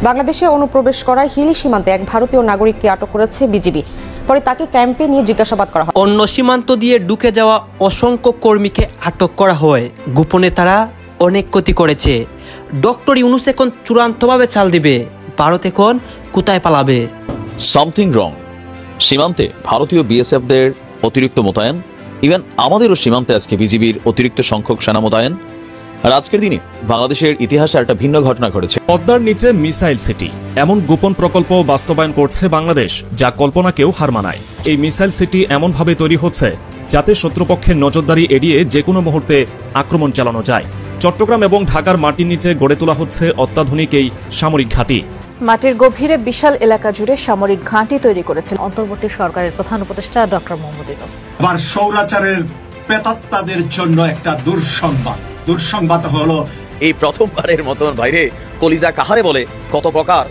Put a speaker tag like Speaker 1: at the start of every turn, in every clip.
Speaker 1: বাংলাদেশে অনুপ্রবেশ করায় হিলি সীমান্তে এক ভারতীয় নাগরিককে আটক করেছে বিজিবি। পরে তাকে ক্যাম্পে নিয়ে জিজ্ঞাসাবাদ করা হয়।
Speaker 2: অন্য সীমান্ত দিয়ে ঢুকে যাওয়া অসংখ্য কর্মীকে আটক করা হয়। গোপনে তারা অনেক ক্ষতি করেছে। ডক্টর ইউনূস এখন চূড়ান্তভাবে চাল দিবে। ভারত এখন কোথায় পালাবে?
Speaker 3: Something wrong. সীমান্তে ভারতীয় বিএসএফদের অতিরিক্ত মোতায়েন, ইভেন আমাদেরও সীমান্তে আজকে বিজিবির অতিরিক্ত সংখ্যক সেনা মোতায়েন। আর আজকের দিনে বাংলাদেশের ইতিহাসে একটা ভিন্ন ঘটনা ঘটেছে।
Speaker 4: পদ্মার নিচে মিসাইল সিটি, এমন গোপন প্রকল্প বাস্তবায়ন করছে বাংলাদেশ, যা কল্পনাকেও হার মানায়। এই মিসাইল সিটি এমনভাবে তৈরি হচ্ছে যাতে শত্রুপক্ষের নজরদারি এড়িয়ে যে কোনো মুহূর্তে আক্রমণ চালানো যায়। চট্টগ্রাম এবং ঢাকার মাটির নিচে গড়ে তোলা হচ্ছে অত্যাধুনিক এই সামরিক ঘাঁটি।
Speaker 5: মাটির গভীরে বিশাল এলাকা জুড়ে সামরিক ঘাঁটি তৈরি করেছেন অন্তর্বর্তী সরকারের প্রধান উপদেষ্টা ডক্টর মোহাম্মদ ইউনূস।
Speaker 6: আবার স্বৈরাচারের প্রেতাত্মাদের জন্য একটা দুঃসংবাদ হলো
Speaker 3: এই প্রথমবারের মতন বাইরে কলিজা কাহারে বলে কত প্রকার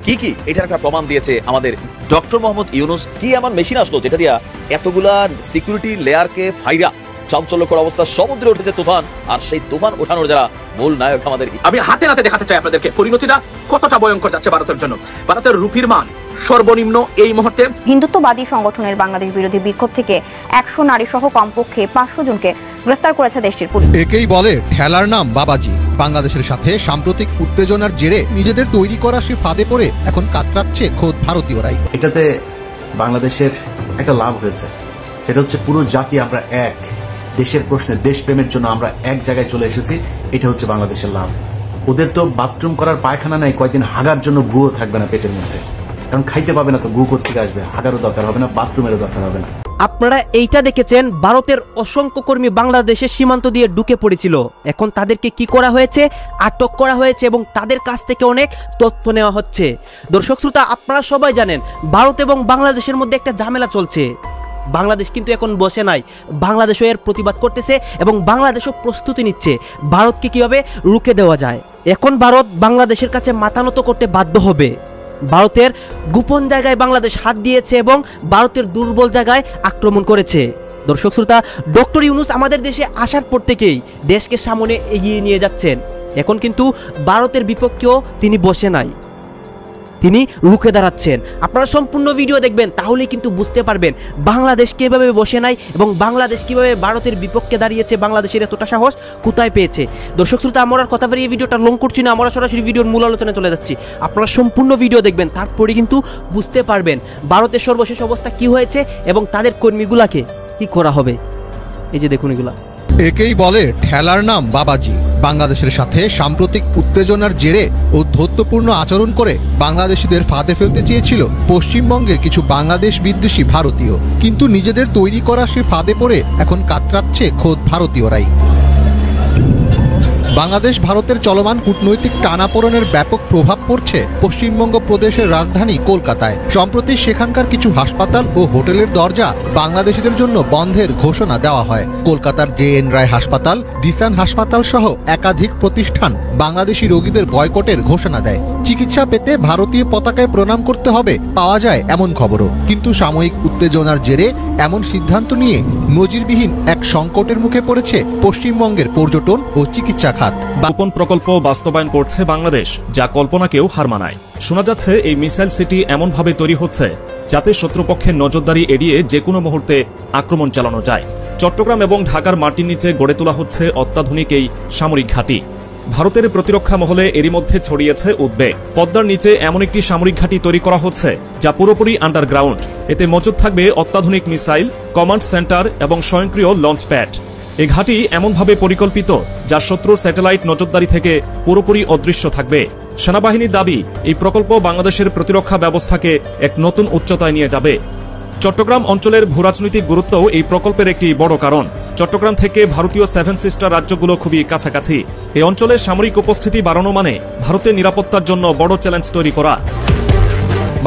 Speaker 3: কি এটার একটা প্রমাণ দিয়েছে আমাদের ডক্টর মোহাম্মদ ইউনূস। কি এমন মেশিন আসলো যেটা দিয়া এতগুলা সিকিউরিটি লেয়ারকে ফাইরা চাঞ্চল্যকর অবস্থা, সমুদ্রে উঠেছে তুফান, আর সেই তুফান ওঠানোর যারা মূল নায়ক আমাদের।
Speaker 7: আমি হাতে নাতে দেখাতে চাই আপনাদেরকে পরিণতিটা কতটা ভয়ঙ্কর যাচ্ছে ভারতের জন্য। ভারতের রুপির মান সর্বনিম্ন এই মুহূর্তে।
Speaker 8: হিন্দুত্ববাদী সংগঠনের বাংলাদেশ বিরোধী বিক্ষোভ থেকে 100 নারী সহ কমপক্ষে 500 জনকে গ্রেফতার করেছে দেশটির পুলিশ।
Speaker 9: একেই বলে ঠেলার নাম বাবাজি। বাংলাদেশের সাথে সাম্প্রতিক উত্তেজনার জেরে নিজেদের তৈরি করা সে ফাঁদে পড়ে এখন কাতরাচ্ছে খোদ ভারতীয়রাই।
Speaker 10: এটাতে বাংলাদেশের একটা লাভ হয়েছে, সেটা হচ্ছে পুরো জাতি আমরা এক। দেশের প্রশ্নে দেশপ্রেমের জন্য আমরা এক জায়গায় চলে এসেছি, এটা হচ্ছে বাংলাদেশের লাভ। ওদের তো বাথরুম করার পায়খানা নাই, কয়েকদিন হাগার জন্য গুও থাকবে না পেটের মধ্যে, কারণ খাইতে পাবে না তো গু কোত্থেকে আসবে, হাগারও দরকার হবে না, বাথরুমেরও দরকার হবে না।
Speaker 2: আপনারা এইটা দেখেছেন, ভারতের অসংখ্য কর্মী বাংলাদেশের সীমান্ত দিয়ে ঢুকে পড়েছিল। এখন তাদেরকে কি করা হয়েছে? আটক করা হয়েছে এবং তাদের কাছ থেকে অনেক তথ্য নেওয়া হচ্ছে। দর্শক শ্রোতা, আপনারা সবাই জানেন ভারত এবং বাংলাদেশের মধ্যে একটা ঝামেলা চলছে। বাংলাদেশ কিন্তু এখন বসে নাই, বাংলাদেশও এর প্রতিবাদ করতেছে এবং বাংলাদেশও প্রস্তুতি নিচ্ছে ভারতকে কিভাবে রুখে দেওয়া যায়। এখন ভারত বাংলাদেশের কাছে মাথা নত করতে বাধ্য হবে। ভারতের গোপন জায়গায় বাংলাদেশ হাত দিয়েছে এবং ভারতের দুর্বল জায়গায় আক্রমণ করেছে। দর্শক শ্রোতা, ডক্টর ইউনূস আমাদের দেশে আসার পর থেকেই দেশকে সামনে এগিয়ে নিয়ে যাচ্ছেন। এখন কিন্তু ভারতের বিপক্ষেও তিনি বসে নাই, তিনি রুখে দাঁড়াচ্ছেন। আপনারা সম্পূর্ণ ভিডিও দেখবেন, তাহলেই কিন্তু বুঝতে পারবেন বাংলাদেশ কিভাবে বসে নাই এবং বাংলাদেশ কিভাবে ভারতের বিপক্ষে দাঁড়িয়েছে, বাংলাদেশের এতটা সাহস কোথায় পেয়েছে। দর্শক শ্রোতা, আমরা কথা বলে এই ভিডিওটা লং করছি না, আমরা সরাসরি ভিডিওর মূল আলোচনায় চলে যাচ্ছি। আপনারা সম্পূর্ণ ভিডিও দেখবেন, তারপরে কিন্তু বুঝতে পারবেন ভারতের সর্বশেষ অবস্থা কি হয়েছে এবং তাদের কর্মীগুলাকে কি করা হবে। এই যে দেখুন, এগুলা
Speaker 9: একেই বলে ঠেলার নাম বাবাজি। বাংলাদেশের সাথে সাম্প্রতিক উত্তেজনার জেরে ঔদ্ধত্যপূর্ণ আচরণ করে বাংলাদেশিদের ফাঁদে ফেলতে চেয়েছিল পশ্চিমবঙ্গের কিছু বাংলাদেশ বিদ্বেষী ভারতীয়, কিন্তু নিজেদের তৈরি করা সে ফাঁদে পড়ে এখন কাতরাচ্ছে খোদ ভারতীয়রাই। বাংলাদেশ ভারতের চলমান কূটনৈতিক টানাপোড়েনের ব্যাপক প্রভাব পড়ছে পশ্চিমবঙ্গ প্রদেশের রাজধানী কলকাতায়। সম্প্রতি সেখানকার কিছু হাসপাতাল ও হোটেলের দরজা বাংলাদেশিদের জন্য বন্ধের ঘোষণা দেওয়া হয়। কলকাতার JN রায় হাসপাতাল, ডিসান হাসপাতাল সহ একাধিক প্রতিষ্ঠান বাংলাদেশি রোগীদের বয়কটের ঘোষণা দেয়। চিকিৎসা পেতে ভারতীয় পতাকায় প্রণাম করতে হবে পাওয়া যায় এমন খবরও। কিন্তু সাময়িক উত্তেজনার জেরে এমন সিদ্ধান্ত নিয়ে নজিরবিহীন এক সংকটের মুখে পড়েছে পশ্চিমবঙ্গের পর্যটন ও চিকিৎসা খাত।
Speaker 4: গোপন প্রকল্প বাস্তবায়ন করছে বাংলাদেশ, যা কল্পনাকেও হার মানায়। শোনা যাচ্ছে এই মিসাইল সিটি এমনভাবে তৈরি হচ্ছে যাতে শত্রুপক্ষের নজরদারি এড়িয়ে যে কোনো মুহূর্তে আক্রমণ চালানো যায়। চট্টগ্রাম এবং ঢাকার মাটির নিচে গড়ে তোলা হচ্ছে অত্যাধুনিক এই সামরিক ঘাঁটি। ভারতের প্রতিরক্ষা মহলে এরই মধ্যে ছড়িয়েছে উদ্বেগ। পদ্মার নিচে এমন একটি সামরিক ঘাঁটি তৈরি করা হচ্ছে যা পুরোপুরি আন্ডারগ্রাউন্ড। এতে মজুদ থাকবে অত্যাধুনিক মিসাইল, কমান্ড সেন্টার এবং স্বয়ংক্রিয় লঞ্চ প্যাড। এই ঘাঁটি এমনভাবে পরিকল্পিত যা শত্রুর স্যাটেলাইট নজরদারি থেকে পুরোপুরি অদৃশ্য থাকবে। সেনাবাহিনীর দাবি, এই প্রকল্প বাংলাদেশের প্রতিরক্ষা ব্যবস্থাকে এক নতুন উচ্চতায় নিয়ে যাবে। চট্টগ্রাম অঞ্চলের ভূরাজনৈতিক গুরুত্বও এই প্রকল্পের একটি বড় কারণ। চট্টগ্রাম থেকে ভারতীয় 7 সিস্টার রাজ্যগুলো খুবই কাছাকাছি। এই অঞ্চলে সামরিক উপস্থিতি বাড়ানো মানে ভারতের নিরাপত্তার জন্য বড় চ্যালেঞ্জ তৈরি করা।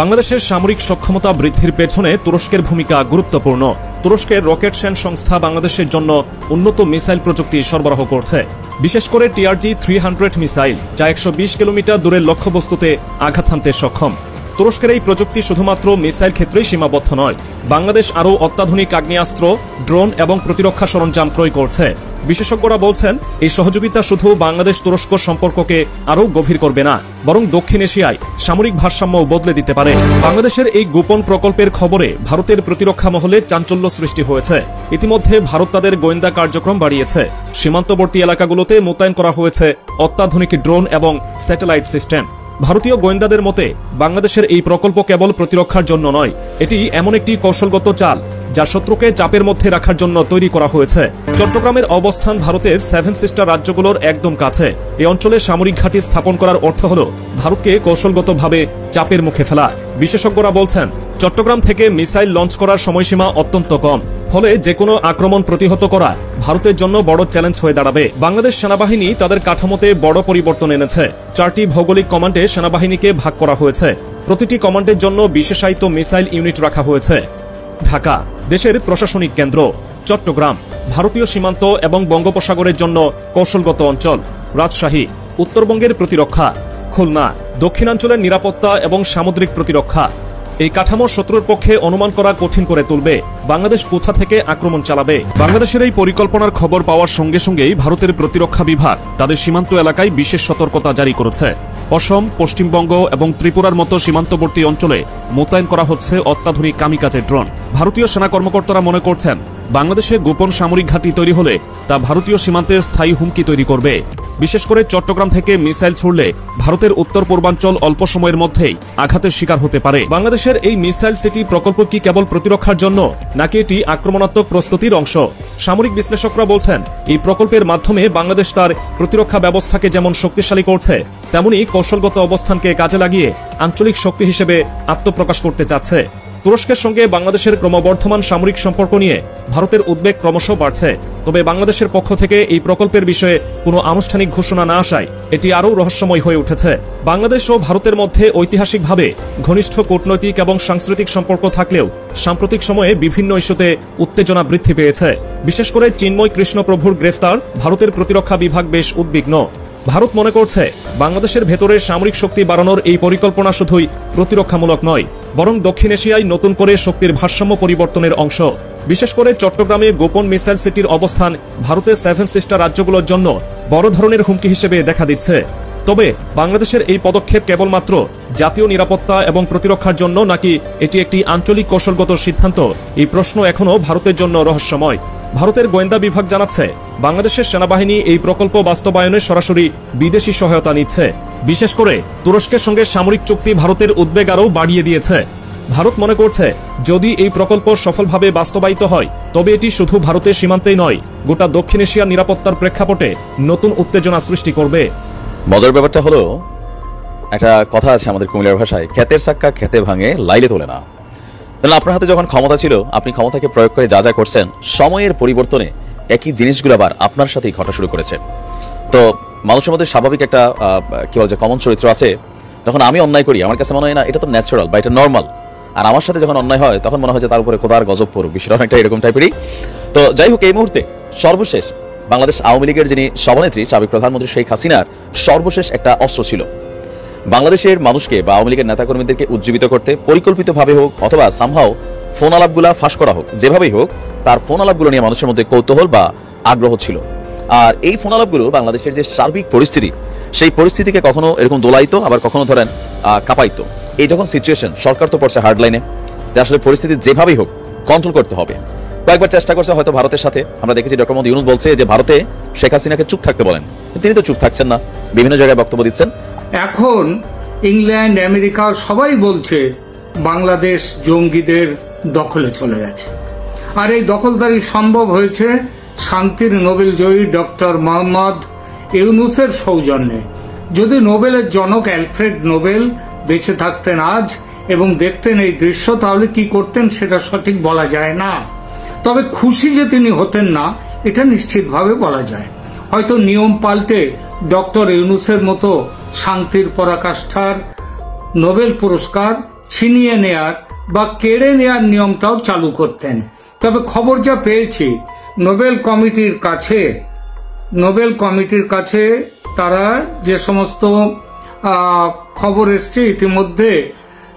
Speaker 4: বাংলাদেশের সামরিক সক্ষমতা বৃদ্ধির পেছনে তুরস্কের ভূমিকা গুরুত্বপূর্ণ। তুরস্কের রকেট সেন সংস্থা বাংলাদেশের জন্য উন্নত মিসাইল প্রযুক্তি সরবরাহ করছে, বিশেষ করে TRG-300 মিসাইল, যা 120 কিলোমিটার দূরের লক্ষ্যবস্তুতে আঘাত হানতে সক্ষম। তুরস্কের এই প্রযুক্তি শুধুমাত্র মিসাইল ক্ষেত্রেই সীমাবদ্ধ নয়। বাংলাদেশ আরও অত্যাধুনিক আগ্নেয়াস্ত্র, ড্রোন এবং প্রতিরক্ষা সরঞ্জাম ক্রয় করছে। বিশেষজ্ঞরা বলছেন এই সহযোগিতা শুধু বাংলাদেশ তুরস্ক সম্পর্ককে আরও গভীর করবে না, বরং দক্ষিণ এশিয়ায় সামরিক ভারসাম্য বদলে দিতে পারে। বাংলাদেশের এই গোপন প্রকল্পের খবরে ভারতের প্রতিরক্ষা মহলে চাঞ্চল্য সৃষ্টি হয়েছে। ইতিমধ্যে ভারত তাদের গোয়েন্দা কার্যক্রম বাড়িয়েছে। সীমান্তবর্তী এলাকাগুলোতে মোতায়েন করা হয়েছে অত্যাধুনিক ড্রোন এবং স্যাটেলাইট সিস্টেম। ভারতীয় গোয়েন্দাদের মতে বাংলাদেশের এই প্রকল্প কেবল প্রতিরক্ষার জন্য নয়, এটি এমন একটি কৌশলগত চাল যা শত্রুকে চাপের মধ্যে রাখার জন্য তৈরি করা হয়েছে। চট্টগ্রামের অবস্থান ভারতের 7 সিস্টার রাজ্যগুলোর একদম কাছে। এই অঞ্চলে সামরিক ঘাঁটি স্থাপন করার অর্থ হল ভারতকে কৌশলগতভাবে চাপের মুখে ফেলা। বিশেষজ্ঞরা বলছেন চট্টগ্রাম থেকে মিসাইল লঞ্চ করার সময়সীমা অত্যন্ত কম, ফলে যে কোনো আক্রমণ প্রতিহত করা ভারতের জন্য বড় চ্যালেঞ্জ হয়ে দাঁড়াবে। বাংলাদেশ সেনাবাহিনী তাদের কাঠামোতে বড় পরিবর্তন এনেছে। 4টি ভৌগোলিক কমান্ডে সেনাবাহিনীকে ভাগ করা হয়েছে। প্রতিটি কমান্ডের জন্য বিশেষায়িত মিসাইল ইউনিট রাখা হয়েছে। ঢাকা দেশের প্রশাসনিক কেন্দ্র, চট্টগ্রাম ভারতীয় সীমান্ত এবং বঙ্গোপসাগরের জন্য কৌশলগত অঞ্চল, রাজশাহী উত্তরবঙ্গের প্রতিরক্ষা, খুলনা দক্ষিণাঞ্চলের নিরাপত্তা এবং সামুদ্রিক প্রতিরক্ষা। এই কাঠামো শত্রুর পক্ষে অনুমান করা কঠিন করে তুলবে বাংলাদেশ কোথা থেকে আক্রমণ চালাবে। বাংলাদেশের এই পরিকল্পনার খবর পাওয়ার সঙ্গে সঙ্গেই ভারতের প্রতিরক্ষা বিভাগ তাদের সীমান্ত এলাকায় বিশেষ সতর্কতা জারি করেছে। অসম, পশ্চিমবঙ্গ এবং ত্রিপুরার মতো সীমান্তবর্তী অঞ্চলে মোতায়েন করা হচ্ছে অত্যাধুনিক কামিকাজে ড্রোন। ভারতীয় সেনা কর্মকর্তারা মনে করছেন বাংলাদেশে গোপন সামরিক ঘাঁটি তৈরি হলে তা ভারতীয় সীমান্তে স্থায়ী হুমকি তৈরি করবে। বিশেষ করে চট্টগ্রাম থেকে মিসাইল ছুড়লে ভারতের উত্তর পূর্বাঞ্চল অল্প সময়ের মধ্যেই আঘাতের শিকার হতে পারে। বাংলাদেশের এই মিসাইল সিটি প্রকল্প কি কেবল প্রতিরক্ষার জন্য, নাকি এটি আক্রমণাত্মক প্রস্তুতির অংশ? সামরিক বিশ্লেষকরা বলছেন এই প্রকল্পের মাধ্যমে বাংলাদেশ তার প্রতিরক্ষা ব্যবস্থাকে যেমন শক্তিশালী করছে, তেমনি কৌশলগত অবস্থানকে কাজে লাগিয়ে আঞ্চলিক শক্তি হিসেবে আত্মপ্রকাশ করতে চাচ্ছে। তুরস্কের সঙ্গে বাংলাদেশের ক্রমবর্ধমান সামরিক সম্পর্ক নিয়ে ভারতের উদ্বেগ ক্রমশ বাড়ছে। তবে বাংলাদেশের পক্ষ থেকে এই প্রকল্পের বিষয়ে কোনো আনুষ্ঠানিক ঘোষণা না আসায় এটি আরও রহস্যময় হয়ে উঠেছে। বাংলাদেশ ও ভারতের মধ্যে ঐতিহাসিকভাবে ঘনিষ্ঠ কূটনৈতিক এবং সাংস্কৃতিক সম্পর্ক থাকলেও সাম্প্রতিক সময়ে বিভিন্ন ইস্যুতে উত্তেজনা বৃদ্ধি পেয়েছে। বিশেষ করে চিন্ময় কৃষ্ণপ্রভুর গ্রেফতার ভারতের প্রতিরক্ষা বিভাগ বেশ উদ্বিগ্ন। ভারত মনে করছে বাংলাদেশের ভেতরে সামরিক শক্তি বাড়ানোর এই পরিকল্পনা শুধুই প্রতিরক্ষামূলক নয়, বরং দক্ষিণ এশিয়ায় নতুন করে শক্তির ভারসাম্য পরিবর্তনের অংশ। বিশেষ করে চট্টগ্রামে গোপন মিসাইল সিটির অবস্থান ভারতের 7 সিস্টার রাজ্যগুলোর জন্য বড় ধরনের হুমকি হিসেবে দেখা দিচ্ছে। তবে বাংলাদেশের এই পদক্ষেপ কেবলমাত্র জাতীয় নিরাপত্তা এবং প্রতিরক্ষার জন্য, নাকি এটি একটি আঞ্চলিক কৌশলগত সিদ্ধান্ত, এই প্রশ্ন এখনও ভারতের জন্য রহস্যময়। ভারতের গোয়েন্দা বিভাগ জানাচ্ছে বাংলাদেশের সেনাবাহিনী এই প্রকল্প বাস্তবায়নে সরাসরি বিদেশি সহায়তা নিচ্ছে। বিশেষ করে তুরস্কের সঙ্গে সামরিক চুক্তি ভারতের উদ্বেগ আরও বাড়িয়ে দিয়েছে। ভারত মনে করছে যদি এই প্রকল্প সফলভাবে বাস্তবায়িত হয় তবে এটি শুধু ভারতের সীমান্তেই নয়, গোটা দক্ষিণ এশিয়ার নিরাপত্তার প্রেক্ষাপটে নতুন উত্তেজনা সৃষ্টি করবে।
Speaker 3: মজার ব্যাপারটা হলো, একটা কথা আছে আমাদের কুমিল্লার ভাষায়, ক্ষেতের চাক্কা খেতে ভাঙে লাইলে তোলে না। তাহলে আপনার হাতে যখন ক্ষমতা ছিল, আপনি ক্ষমতাকে প্রয়োগ করে যা যা করছেন, সময়ের পরিবর্তনে একই জিনিসগুলো আবার আপনার সাথেই ঘটা শুরু করেছে। তো মানুষের মধ্যে স্বাভাবিক একটা কি বলে যে কমন চরিত্র আছে। যখন আমি অন্যায় করি আমার কাছে মনে হয় না এটা তো ন্যাচারাল বা এটা নর্মাল, আর আমার সাথে যখন অন্যায় হয় তখন মনে হয় যে তার উপরে খোদার গজব পড়ুক, বিষয়টা অনেকটা এরকম টাইপেরই। তো যাই হোক, এই মুহূর্তে সর্বশেষ বাংলাদেশ আওয়ামী লীগের যিনি সভানেত্রী, সাবেক প্রধানমন্ত্রী শেখ হাসিনার সর্বশেষ একটা অস্ত্র ছিল বাংলাদেশের মানুষকে বা আওয়ামী লীগের নেতাকর্মীদেরকে উজ্জীবিত করতে পরিকল্পিতভাবে হোক অথবা সামহাও ফোন আলাপগুলা ফাঁস করা হোক, যেভাবেই হোক তার ফোন আলাপগুলো নিয়ে মানুষের মধ্যে কৌতূহল বা আগ্রহ ছিল। আর এই ফোন আলাপগুলো বাংলাদেশের যে সার্বিক পরিস্থিতি, সেই পরিস্থিতিকে কখনো এরকম দোলাইতো, আবার কখনো ধরেন কাঁপাইতো। এই যখন সিচুয়েশন, সরকার তো পড়ছে হার্ডলাইনে যে আসলে পরিস্থিতি যেভাবেই হোক কন্ট্রোল করতে হবে। কয়েকবার চেষ্টা করছে হয়তো ভারতের সাথে। আমরা দেখেছি ডক্টর মোহাম্মদ ইউনূস বলছে যে ভারতে শেখ হাসিনাকে চুপ থাকতে বলেন, তিনি তো চুপ থাকছেন না, বিভিন্ন জায়গায় বক্তব্য দিচ্ছেন।
Speaker 11: এখন ইংল্যান্ড, আমেরিকা সবাই বলছে বাংলাদেশ জঙ্গিদের দখলে চলে গেছে। আর এই দখলদারি সম্ভব হয়েছে শান্তির নোবেল জয়ী ডক্টর মোহাম্মদ ইউনূসের সৌজন্যে। যদি নোবেলের জনক অ্যালফ্রেড নোবেল বেঁচে থাকতেন আজ এবং দেখতেন এই দৃশ্য, তাহলে কি করতেন সেটা সঠিক বলা যায় না। তবে খুশি যে তিনি হতেন না এটা নিশ্চিতভাবে বলা যায়। হয়তো নিয়ম পাল্টে ডক্টর ইউনূসের মতো শান্তির পরাকাষ্ঠার নোবেল পুরস্কার ছিনিয়ে নেয়ার বা কেড়ে নেয়ার নিয়মটাও চালু করতেন। তবে খবর যা পেয়েছি, নোবেল কমিটির কাছে তারা যে সমস্ত খবর এসছে ইতিমধ্যে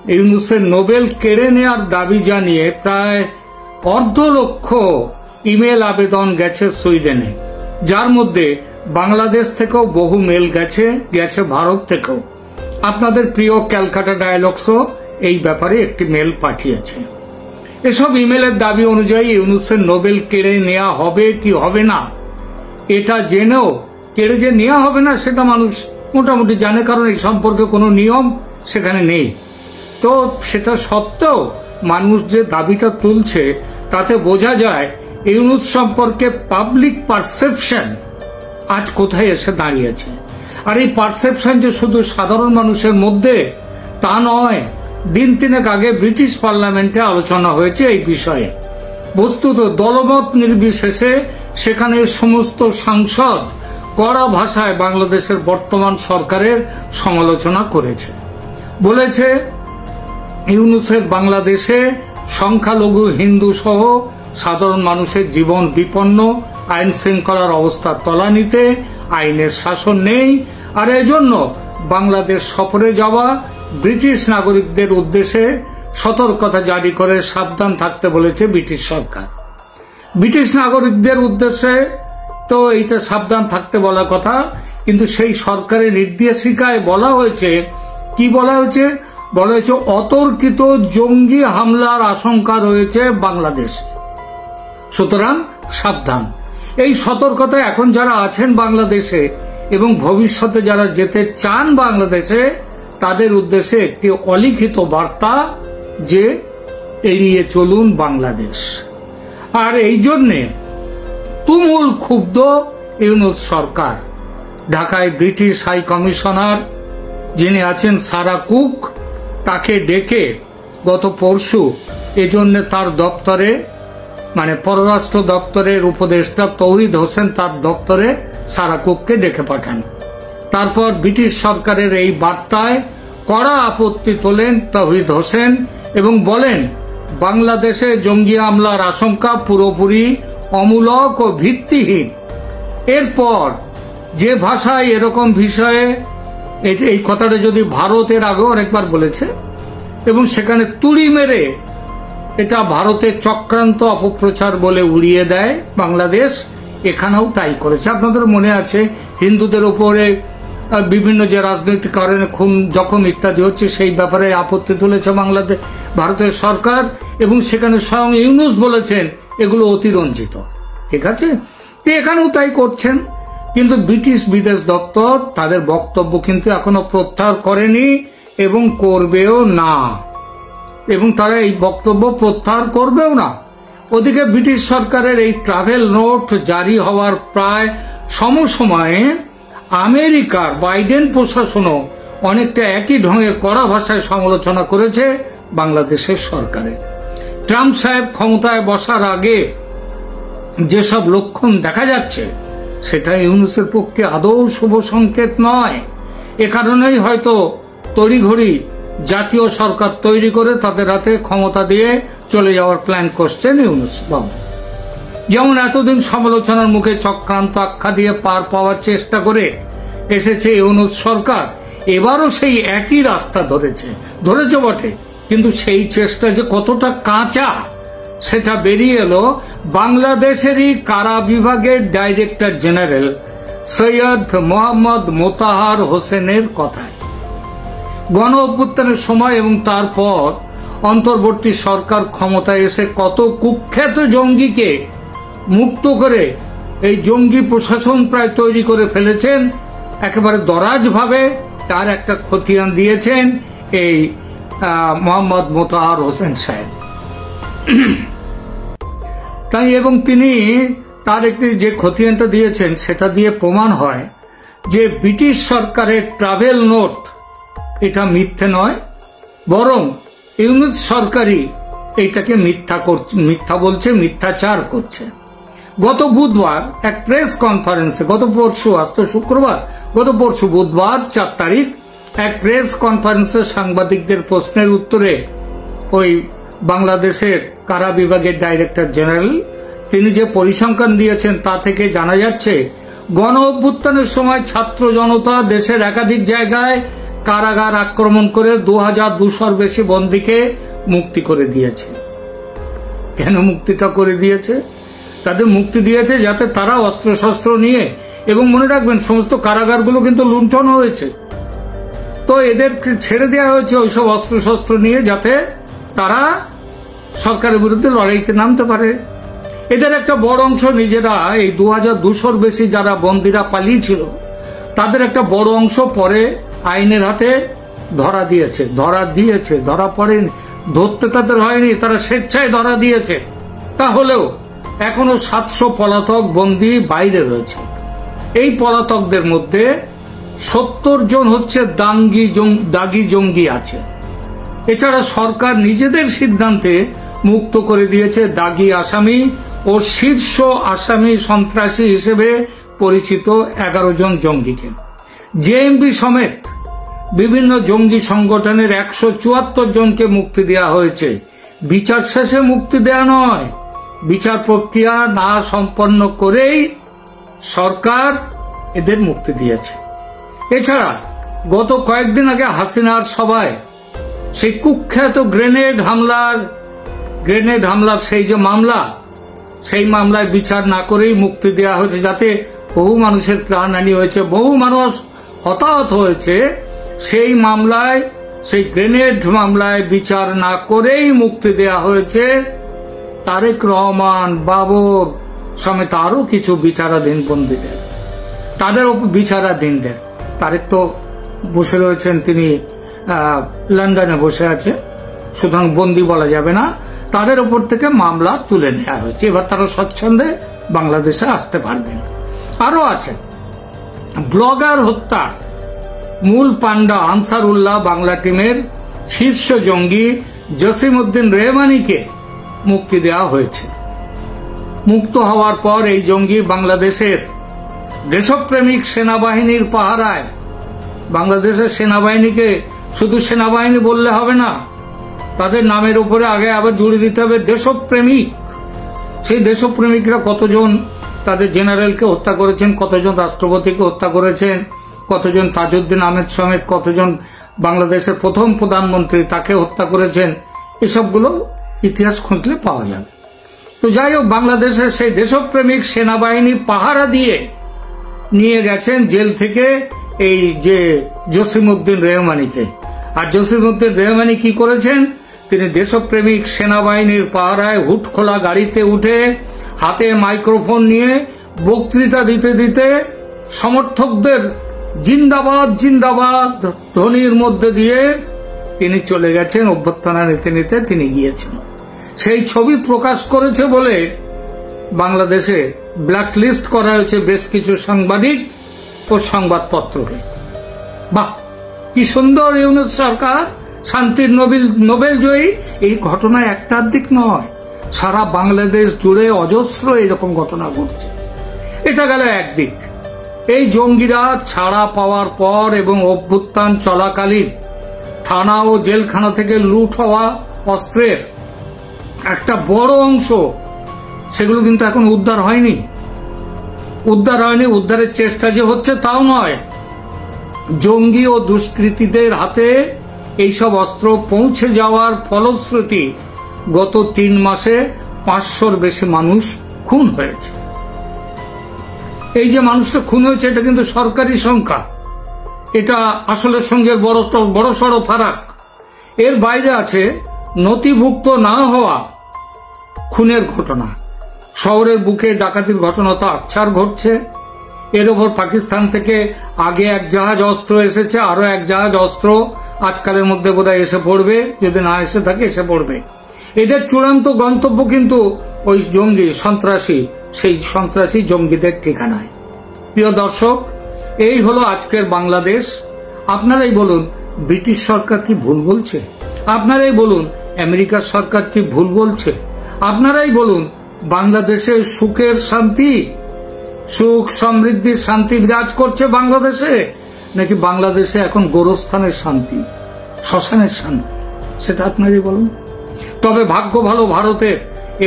Speaker 11: ইউনূসের নোবেল কেড়ে নেওয়ার দাবি জানিয়ে প্রায় 1.5 লক্ষ ইমেল আবেদন গেছে সুইডেনে, যার মধ্যে বাংলাদেশ থেকেও বহু মেল গেছে ভারত থেকেও। আপনাদের প্রিয় ক্যালকাটা ডায়ালগসও এই ব্যাপারে একটি মেল পাঠিয়েছে। এসব ইমেলের দাবি অনুযায়ী ইউনূসের নোবেল কেড়ে নেওয়া হবে কি হবে না এটা জেনেও কেড়ে যে নেওয়া হবে না সেটা মানুষ মোটামুটি জানে, কারণ এই সম্পর্কে কোনো নিয়ম সেখানে নেই। তো সেটা সত্ত্বেও মানুষ যে দাবিটা তুলছে তাতে বোঝা যায় ইউনূস সম্পর্কে পাবলিক পারসেপশন আজ কোথায় এসে দাঁড়িয়েছে। আর এই পারসেপশন যে শুধু সাধারণ মানুষের মধ্যে তা নয়, দিন 3 আগে ব্রিটিশ পার্লামেন্টে আলোচনা হয়েছে এই বিষয়ে। বস্তুত দলমত নির্বিশেষে সেখানে সমস্ত সাংসদ কড়া ভাষায় বাংলাদেশের বর্তমান সরকারের সমালোচনা করেছে, বলেছে ইউনূসের বাংলাদেশে সংখ্যালঘু হিন্দু সহ সাধারণ মানুষের জীবন বিপন্ন, আইন শৃঙ্খলার অবস্থা তলানিতে, আইনের শাসন নেই, আর এজন্য বাংলাদেশ সফরে যাওয়া ব্রিটিশ নাগরিকদের উদ্দেশ্যে সতর্কতা জারি করে সাবধান থাকতে বলেছে ব্রিটিশ সরকার। ব্রিটিশ নাগরিকদের উদ্দেশ্যে তো এইটা সাবধান থাকতে বলা কথা, কিন্তু সেই সরকারের নির্দেশিকায় বলা হয়েছে, কি বলা হয়েছে? বলা হয়েছে অতর্কিত জঙ্গি হামলার আশঙ্কা রয়েছে বাংলাদেশে, সুতরাং সাবধান। এই সতর্কতা এখন যারা আছেন বাংলাদেশে এবং ভবিষ্যতে যারা যেতে চান বাংলাদেশে তাদের উদ্দেশ্যে একটি অলিখিত বার্তা যে এড়িয়ে চলুন বাংলাদেশ। আর এই জন্যে তুমুল ক্ষুব্ধ ইউনূস সরকার। ঢাকায় ব্রিটিশ হাই কমিশনার যিনি আছেন সারা কুক, তাকে ডেকে গত পরশু এজন্য তার দপ্তরে, মানে পররাষ্ট্র দপ্তরের উপদেষ্টা তৌহিদ হোসেন তার দপ্তরে সারা কুককে ডেকে পাঠান। তারপর ব্রিটিশ সরকারের এই বার্তায় কড়া আপত্তি তোলেন তৌহিদ হোসেন এবং বলেন বাংলাদেশে জঙ্গি হামলার আশঙ্কা পুরোপুরি অমূলক ও ভিত্তিহীন। এরপর যে ভাষায় এরকম বিষয়ে এই কথাটা যদি ভারতের আগেও অনেকবার বলেছে এবং সেখানে তুড়ি মেরে এটা ভারতের চক্রান্ত অপপ্রচার বলে উড়িয়ে দেয় বাংলাদেশ, এখানেও তাই করেছে। আপনাদের মনে আছে হিন্দুদের উপরে বিভিন্ন যে রাজনৈতিক কারণে খুন জখম ইত্যাদি হচ্ছে সেই ব্যাপারে আপত্তি তুলেছে বাংলাদেশ ভারতের সরকার, এবং সেখানে স্বয়ং ইউনূস বলেছেন এগুলো অতিরঞ্জিত। ঠিক আছে, তো এখানেও তাই করছেন, কিন্তু ব্রিটিশ বিদেশ দপ্তর তাদের বক্তব্য কিন্তু এখনো প্রত্যাহার করেনি এবং করবেও না, এবং তারা এই বক্তব্য প্রত্যাহার করবেও না। ওদিকে ব্রিটিশ সরকারের এই ট্রাভেল নোট জারি হওয়ার প্রায় সমসময়ে আমেরিকার বাইডেন প্রশাসনও অনেকটা একই ঢঙের কড়া ভাষায় সমালোচনা করেছে বাংলাদেশের সরকারের। ট্রাম্প সাহেব ক্ষমতায় বসার আগে যেসব লক্ষণ দেখা যাচ্ছে সেটা ইউনূসের পক্ষে আদৌ শুভ সংকেত নয়। এ কারণেই হয়তো তড়িঘড়ি জাতীয় সরকার তৈরি করে তাদের হাতে ক্ষমতা দিয়ে চলে যাওয়ার প্ল্যান করছেন ইউনূস বাবু। যেমন এতদিন সমালোচনার মুখে চক্রান্ত আখ্যা দিয়ে পার পাওয়ার চেষ্টা করে এসেছে ইউনূস সরকার, এবারও সেই একই রাস্তা ধরেছে বটে, কিন্তু সেই চেষ্টা যে কতটা কাঁচা সেটা বেরিয়ে এলো বাংলাদেশেরই কারা বিভাগের ডাইরেক্টর জেনারেল সৈয়দ মোহাম্মদ মোতাহার হোসেনের কথায়। গণ অভ্যুত্থানের সময় এবং তারপর অন্তর্বর্তী সরকার ক্ষমতায় এসে কত কুখ্যাত জঙ্গিকে মুক্ত করে এই জঙ্গি প্রশাসন প্রায় তৈরি করে ফেলেছেন, একেবারে দরাজভাবে তার একটা খতিয়ান দিয়েছেন এই মোহাম্মদ মোতাহার হোসেন সাহেব। তাই এবং তিনি তার একটি যে খতিয়ানটা দিয়েছেন সেটা দিয়ে প্রমাণ হয় যে ব্রিটিশ সরকারের ট্রাভেল নোট এটা মিথ্যে নয়, বরং ইউনূস সরকারই এইটাকে মিথ্যা বলছে, মিথ্যাচার করছে। গত বুধবার এক প্রেস কনফারেন্সে, গত পরশু, আজ তো শুক্রবার, গত পরশু বুধবার 4 তারিখ এক প্রেস কনফারেন্সে সাংবাদিকদের প্রশ্নের উত্তরে ওই বাংলাদেশের কারা বিভাগের ডাইরেক্টর জেনারেল তিনি যে পরিসংখ্যান দিয়েছেন তা থেকে জানা যাচ্ছে গণ অভ্যুত্থানের সময় ছাত্র জনতা দেশের একাধিক জায়গায় কারাগার আক্রমণ করে 2200-র বেশি বন্দীকে মুক্তি করে দিয়েছে। কেন মুক্তিটা করে দিয়েছে? তাদের মুক্তি দিয়েছে যাতে তারা অস্ত্রশস্ত্র নিয়ে, এবং মনে রাখবেন সমস্ত কারাগারগুলো কিন্তু লুণ্ঠন হয়েছে, তো এদেরকে ছেড়ে দেওয়া হয়েছে ওইসব অস্ত্রশস্ত্র নিয়ে যাতে তারা সরকারের বিরুদ্ধে লড়াইতে নামতে পারে। এদের একটা বড় অংশ নিজেরা, এই 2200-র বেশি যারা বন্দীরা পালিয়েছিল তাদের একটা বড় অংশ পরে আইনের হাতে ধরা দিয়েছে, ধরা পড়েনি, ধরতে তাদের হয়নি, তারা স্বেচ্ছায় ধরা দিয়েছে। তাহলেও এখনো 700 পলাতক বন্দী বাইরে রয়েছে। এই পলাতকদের মধ্যে 70 জন হচ্ছে দাগি জঙ্গি আছে। এছাড়া সরকার নিজেদের সিদ্ধান্তে মুক্ত করে দিয়েছে দাগি আসামি ও শীর্ষ আসামি সন্ত্রাসী হিসেবে পরিচিত 11 জন জঙ্গিকে। জেএমবি সমেত বিভিন্ন জঙ্গি সংগঠনের 174 জনকে মুক্তি দেওয়া হয়েছে। বিচার শেষে মুক্তি দেওয়া নয়, বিচার প্রক্রিয়া না সম্পন্ন করেই সরকার এদের মুক্তি দিয়েছে। এছাড়া গত কয়েকদিন আগে হাসিনার সভায় সেই কুখ্যাত গ্রেনেড হামলার সেই যে মামলা, সেই মামলায় বিচার না করেই মুক্তি দেওয়া হয়েছে, যাতে বহু মানুষের প্রাণহানি হয়েছে, বহু মানুষ হতাহত হয়েছে। সেই মামলায়, সেই গ্রেনেড মামলায় বিচার না করেই মুক্তি দেওয়া হয়েছে তারেক রহমান, বাবর সমেত আরো কিছু বিচারাধীন বন্দীদের। তাদের বিচারাধীনদের, তারেক তো বসে রয়েছেন, তিনি লন্ডনে বসে আছে, সুতরাং বন্দী বলা যাবে না, তাদের উপর থেকে মামলা তুলে নেওয়া হয়েছে। এবার তারা স্বচ্ছন্দে বাংলাদেশে আসতে পারবেন। আরো আছে ব্লগার হত্যার মূল পান্ডা আনসারুল্লাহ বাংলা টিমের শীর্ষ জঙ্গি জসিমউদ্দিন রেহমানিকে মুক্তি দেওয়া হয়েছে। মুক্ত হওয়ার পর এই জঙ্গি বাংলাদেশের দেশপ্রেমিক সেনাবাহিনীর পাহারায়, বাংলাদেশের সেনাবাহিনীকে শুধু সেনাবাহিনী বললে হবে না, তাদের নামের উপরে আগে আবার জুড়ে দিতে হবে দেশপ্রেমিক। সেই দেশপ্রেমিকরা কতজন তাদের জেনারেলকে হত্যা করেছেন, কতজন রাষ্ট্রপতিকে হত্যা করেছেন, কতজন তাজউদ্দিন আহমেদ সমেত কতজন বাংলাদেশের প্রথম প্রধানমন্ত্রী তাকে হত্যা করেছেন, এসবগুলো ইতিহাস খুঁজলে পাওয়া যাবে। তো যাই হোক, বাংলাদেশের সেই দেশপ্রেমিক সেনাবাহিনী পাহারা দিয়ে নিয়ে গেছেন জেল থেকে এই যে জসিমউদ্দিন রেহমানিকে। আর জসিমউদ্দিন রেহমানি কি করেছেন? তিনি দেশপ্রেমিক সেনাবাহিনীর পাহারায় হুট খোলা গাড়িতে উঠে হাতে মাইক্রোফোন নিয়ে বক্তৃতা দিতে দিতে সমর্থকদের জিন্দাবাদ জিন্দাবাদ ধ্বনির মধ্যে দিয়ে তিনি চলে গেছেন। অভ্যর্থনা নিতে নিতে তিনি গিয়েছেন। সেই ছবি প্রকাশ করেছে বলে বাংলাদেশে ব্ল্যাকলিস্ট করা হয়েছে বেশ কিছু সাংবাদিক ও সংবাদপত্রকে। বাহ, কি সুন্দর ইউনূস সরকার, শান্তির নোবেল জয়ী। এই ঘটনা একটার দিক নয়, সারা বাংলাদেশ জুড়ে অজস্র এরকম ঘটনা ঘটছে। এটা গেল একদিক। এই জঙ্গিরা ছাড়া পাওয়ার পর এবং অভ্যুত্থান চলাকালীন থানা ও জেলখানা থেকে লুট হওয়া অস্ত্রের একটা বড় অংশ, সেগুলো কিন্তু এখন উদ্ধার হয়নি। উদ্ধারের চেষ্টা যে হচ্ছে তাও নয়, জঙ্গি ও দুষ্কৃতীদের হাতে এইসব অস্ত্র পৌঁছে যাওয়ার ফলশ্রুতি গত 3 মাসে 500-র বেশি মানুষ খুন হয়েছে। এই যে মানুষটা খুন হয়েছে, এটা কিন্তু সরকারি সংখ্যা, এটা আসলে সঙ্গে বড় সড় ফারাক। এর বাইরে আছে নথিভুক্ত না হওয়া খুনের ঘটনা। শহরের বুকে ডাকাতির ঘটনা তো আকছার ঘটছে। এর ওপর পাকিস্তান থেকে আগে এক জাহাজ অস্ত্র এসেছে, আরো এক জাহাজ অস্ত্র আজকালের মধ্যে বোধহয় এসে পড়বে, যদি না এসে থাকে এসে পড়বে। এদের চূড়ান্ত গন্তব্য কিন্তু ওই জঙ্গি সন্ত্রাসী, সেই সন্ত্রাসী জঙ্গিদের ঠিকানায়। প্রিয় দর্শক, এই হলো আজকের বাংলাদেশ। আপনারাই বলুন, ব্রিটিশ সরকার কি ভুল বলছে? আপনারাই বলুন, আমেরিকার সরকার কি ভুল বলছে? আপনারাই বলুন, বাংলাদেশে সুখের শান্তি, সুখ সমৃদ্ধির শান্তি বিরাজ করছে বাংলাদেশে, নাকি বাংলাদেশে এখন গোরস্থানের শান্তি, শ্মশানের শান্তি? সেটা আপনারই বলুন। তবে ভাগ্য ভালো ভারতের,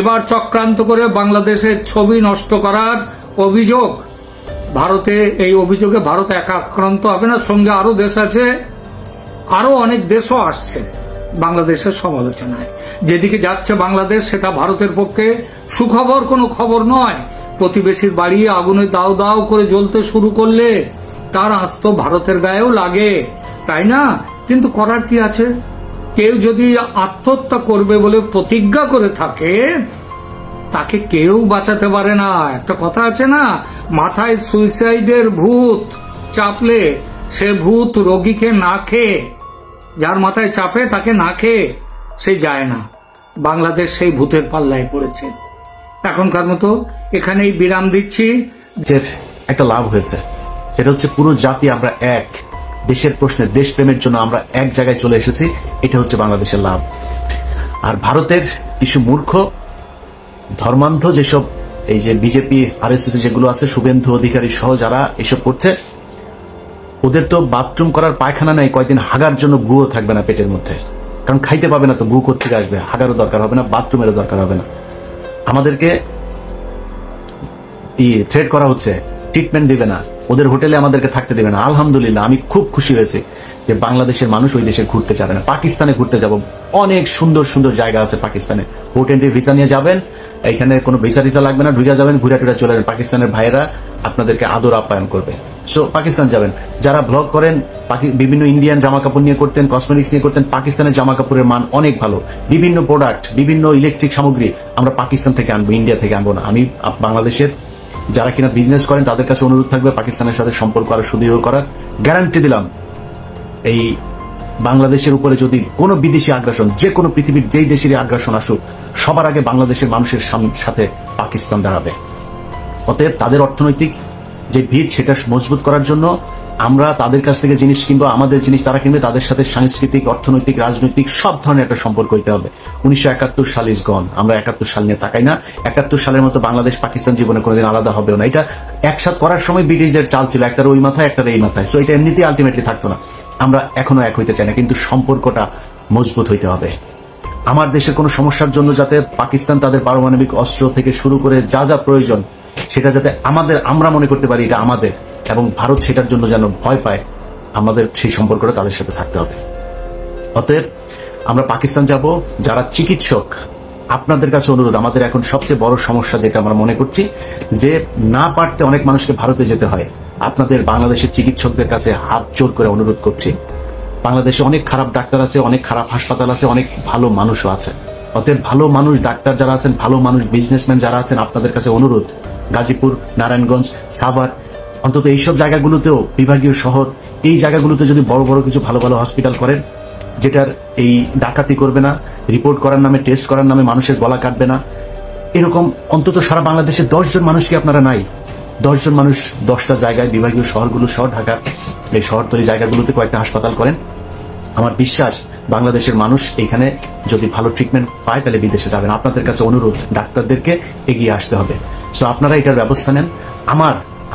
Speaker 11: এবার চক্রান্ত করে বাংলাদেশের ছবি নষ্ট করার অভিযোগ, ভারতে এই অভিযোগে ভারত একা আক্রান্ত হবে না, সঙ্গে আরো দেশ আছে। আরো অনেক দেশও আসছে বাংলাদেশের সমালোচনায়। যেদিকে যাচ্ছে বাংলাদেশ সেটা ভারতের পক্ষে সুখবর কোনো খবর নয়। প্রতিবেশীর বাড়ি আগুনে দাও দাও করে জ্বলতে শুরু করলে তার আঁচ তো ভারতের গায়েও লাগে, তাই না? কিন্তু করার কি আছে? কেউ যদি আত্মহত্যা করবে বলে প্রতিজ্ঞা করে থাকে তাকে কেউ বাঁচাতে পারে না। একটা কথা আছে না, মাথায় সুইসাইডের ভূত চাপলে সে ভূত রোগীকে না খেয়ে, যার মাথায় চাপে তাকে না খেয়ে সে যায় না। বাংলাদেশ সেই ভূতের পাল্লায় পড়েছে। এখনকার মতো এখানেই বিরাম দিচ্ছি।
Speaker 10: যে একটা লাভ হয়েছে সেটা হচ্ছে পুরো জাতি আমরা এক, দেশের প্রশ্নে দেশপ্রেমের জন্য আমরা এক জায়গায় চলে এসেছি, এটা হচ্ছে বাংলাদেশের লাভ। আর ভারতের কিছু মূর্খ ধর্মান্ধ যেসব এই যে বিজেপি আরএসএস যেগুলো আছে, শুভেন্দু অধিকারী সহ যারা এসব করছে, ওদের তো বাথরুম করার পায়খানা নাই, কয়েকদিন হাগার জন্য গুও থাকবে না পেটের মধ্যে, কারণ খাইতে পাবে না তো গু কোত্থেকে আসবে, হাগারও দরকার হবে না, বাথরুমেরও দরকার হবে না। আমাদেরকে থ্রেট করা হচ্ছে, ট্রিটমেন্ট দিবে না, ওদের হোটেলে আমাদেরকে থাকতে দেবে না। আলহামদুলিল্লাহ, আমি খুব খুশি হয়েছে যে বাংলাদেশের মানুষ ওই দেশে ঘুরতে যাবে না। পাকিস্তানে ঘুরতে যাব, অনেক সুন্দর সুন্দর জায়গা আছে পাকিস্তানে, পোর্ট এন্ট্রি ভিসা নিয়ে যাবেন, এখানে কোনো ভিসা টিসা লাগবে না, ঢুকে যাবেন, ঘুরে টুরে চলে যাবেন, পাকিস্তানের ভাইয়েরা আপনাদেরকে আদর আপ্যায়ন করবে। সো পাকিস্তান যাবেন। যারা ব্লগ করেন বিভিন্ন ইন্ডিয়ান জামা কাপড় নিয়ে করতেন, কসমেটিক্স নিয়ে করতেন, পাকিস্তানের জামা কাপড়ের মান অনেক ভালো। বিভিন্ন প্রোডাক্ট, বিভিন্ন ইলেকট্রিক সামগ্রী আমরা পাকিস্তান থেকে আনবো, ইন্ডিয়া থেকে আনবো না। আমি বাংলাদেশের যারা কিনা বিজনেস করেন তাদের কাছে অনুরোধ থাকবে পাকিস্তানের সাথে সম্পর্ক আরো সুদৃঢ় করার। গ্যারান্টি দিলাম, এই বাংলাদেশের উপরে যদি কোনো বিদেশি আগ্রাসন, যে কোনো পৃথিবীর যেই দেশেরই আগ্রাসন আসুক, সবার আগে বাংলাদেশের মানুষের সাথে পাকিস্তান দাঁড়াবে। অতএব তাদের অর্থনৈতিক যে ভিত সেটা মজবুত করার জন্য আমরা তাদের কাছ থেকে জিনিস কিনবো, আমাদের জিনিস তারা কিনবে, তাদের সাথে সাংস্কৃতিক, অর্থনৈতিক, রাজনৈতিক সব ধরনের একটা সম্পর্ক হইতে হবে। 1971 সাল ইজ গন, আমরা 71 সাল নিয়ে তাকাই না। 71 সালের মতো বাংলাদেশ পাকিস্তান জীবনে কোনোদিন আলাদা হবেও না। এটা একসাথ করার সময় ব্রিটিশদের চাল ছিল, একটার ওই মাথায় একটার এই মাথায়, সো এটা এমনিতেই আলটিমেটলি থাকতো না। আমরা এখনো এক হইতে চাই না, কিন্তু সম্পর্কটা মজবুত হইতে হবে। আমার দেশের কোনো সমস্যার জন্য যাতে পাকিস্তান তাদের পারমাণবিক অস্ত্র থেকে শুরু করে যা যা প্রয়োজন সেটা যাতে আমরা মনে করতে পারি এটা আমাদের, এবং ভারত সেটার জন্য যেন ভয় পায়, আমাদের সেই সম্পর্কটা তাদের সাথে থাকতে হবে। অতএব আমরা পাকিস্তান যাব। যারা চিকিৎসক, আপনাদের কাছে অনুরোধ, আমাদের এখন সবচেয়ে বড় সমস্যা যেটা আমরা মনে করছি যে না পারতে অনেক মানুষকে ভারতে যেতে হয়। আপনাদের বাংলাদেশের চিকিৎসকদের কাছে হাত জোর করে অনুরোধ করছি, বাংলাদেশে অনেক খারাপ ডাক্তার আছে, অনেক খারাপ হাসপাতাল আছে, অনেক ভালো মানুষও আছে। অতএব ভালো মানুষ ডাক্তার যারা আছেন, ভালো মানুষ বিজনেসম্যান যারা আছেন, আপনাদের কাছে অনুরোধ, গাজীপুর, নারায়ণগঞ্জ, সাভার, অন্তত এইসব জায়গাগুলোতেও, বিভাগীয় শহর, এই জায়গাগুলোতে যদি বড় বড় কিছু ভালো ভালো হসপিটাল করেন, যেটার এই ডাকাতি করবে না, রিপোর্ট করার নামে, টেস্ট করার নামে মানুষের গলা কাটবে না, এরকম অন্তত সারা বাংলাদেশে 10 জন মানুষকে আপনারা নাই, 10 জন মানুষ 10টা জায়গায়, বিভাগীয় শহরগুলো সহ ঢাকার এই শহরতলি জায়গাগুলোতে কয়েকটা হাসপাতাল করেন। আমার বিশ্বাস বাংলাদেশের মানুষ এখানে যদি ভালো ট্রিটমেন্ট পায় তাহলে বিদেশে যাবেন। আপনাদের কাছে অনুরোধ, ডাক্তারদেরকে এগিয়ে আসতে হবে। সো আপনারা এটার ব্যবস্থা নেন।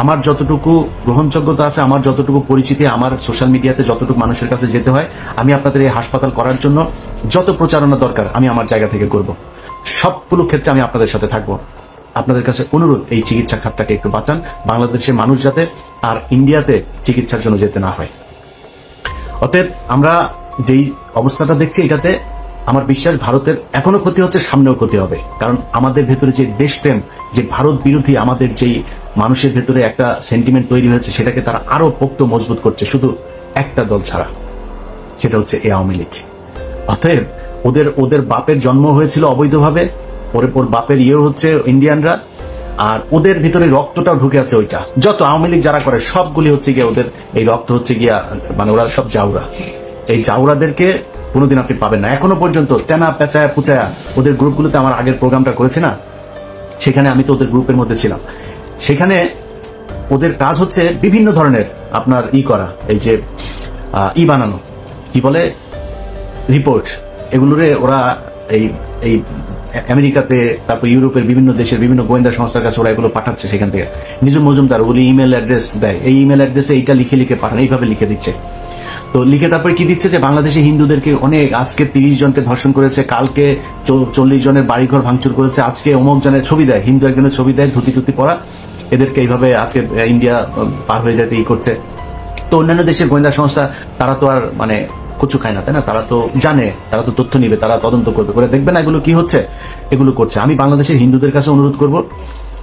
Speaker 10: আমার যতটুকু গ্রহণযোগ্যতা আছে, আমার যতটুকু পরিচিতি, আমার সোশ্যাল মিডিয়াতে যতটুকু মানুষের কাছে যেতে হয়, আমি আপনাদের এই হাসপাতাল করার জন্য যত প্রচারণা দরকার আমি আমার জায়গা থেকে করব। সবগুলো ক্ষেত্রে আমি আপনাদের সাথে থাকবো। আপনাদের কাছে অনুরোধ, এই চিকিৎসা খাতটাকে একটু বাঁচান, বাংলাদেশের মানুষ যাতে আর ইন্ডিয়াতে চিকিৎসার জন্য যেতে না হয়। অতএব আমরা যেই অবস্থাটা দেখছি, এটাতে আমার বিশ্বাস ভারতের এখনো ক্ষতি হচ্ছে, সামনেও ক্ষতি হবে। কারণ আমাদের ভেতরে যে দেশপ্রেম, যে ভারত বিরোধী আমাদের যেই মানুষের ভেতরে একটা সেন্টিমেন্ট তৈরি হয়েছে, সেটাকে তারা আরো পোক্ত মজবুত করছে, শুধু একটা দল ছাড়া, সেটা হচ্ছে এই আওয়ামী লীগ। অতএব ওদের বাপের জন্ম হয়েছিল অবৈধভাবে, ওর বাপের ইয়ে হচ্ছে ইন্ডিয়ানরা, আর ওদের ভিতরে রক্তটাও ঢুকে আছে। ওইটা যত আওয়ামী লীগ যারা করে সবগুলি হচ্ছে গিয়া ওদের এই রক্ত হচ্ছে গিয়া, মানে ওরা সব জাউরা। এই জাউরাদেরকে কোনোদিন আপনি পাবেন না। এখনো পর্যন্ত তেনা পেঁচায়া পুচায়া ওদের গ্রুপগুলোতে, আমার আগের প্রোগ্রামটা করেছি না, সেখানে আমি তো ওদের গ্রুপের মধ্যে ছিলাম। সেখানে ওদের কাজ হচ্ছে বিভিন্ন ধরনের আপনার করা, এই যে বানানো, কি বলে, রিপোর্ট, এগুলোরে ওরা এই আমেরিকাতে, তারপর ইউরোপের বিভিন্ন দেশের বিভিন্ন গোয়েন্দা সংস্থার কাছে ওরা এগুলো পাঠাচ্ছে। সেখান থেকে নিজু মজুমদার ওগুলি ইমেল অ্যাড্রেস দেয়, এই ইমেল অ্যাড্রেসে এইটা লিখে পাঠান, এইভাবে লিখে দিচ্ছে। তো লিখে তারপরে কি দিচ্ছে যে বাংলাদেশে হিন্দুদেরকে অনেক, আজকে 30 জনকে ধর্ষণ করেছে, কালকে 40 জনের বাড়িঘর ভাঙচুর করেছে, আজকে অমুক জনের ছবি দেয়, হিন্দু একজনের ছবি দেয় ধুতি টুতি পরা, এদেরকে এইভাবে আজকে ইন্ডিয়া পার হয়ে যেতে করছে। তো অন্যান্য দেশের গোয়েন্দা সংস্থা তারা তো আর মানে কচু খায় না, তাই না? তারা তো জানে, তারা তো তথ্য নিবে, তারা তদন্ত করবে, করে দেখবে না এগুলো কি হচ্ছে, এগুলো করছে। আমি বাংলাদেশের হিন্দুদের কাছে অনুরোধ করব,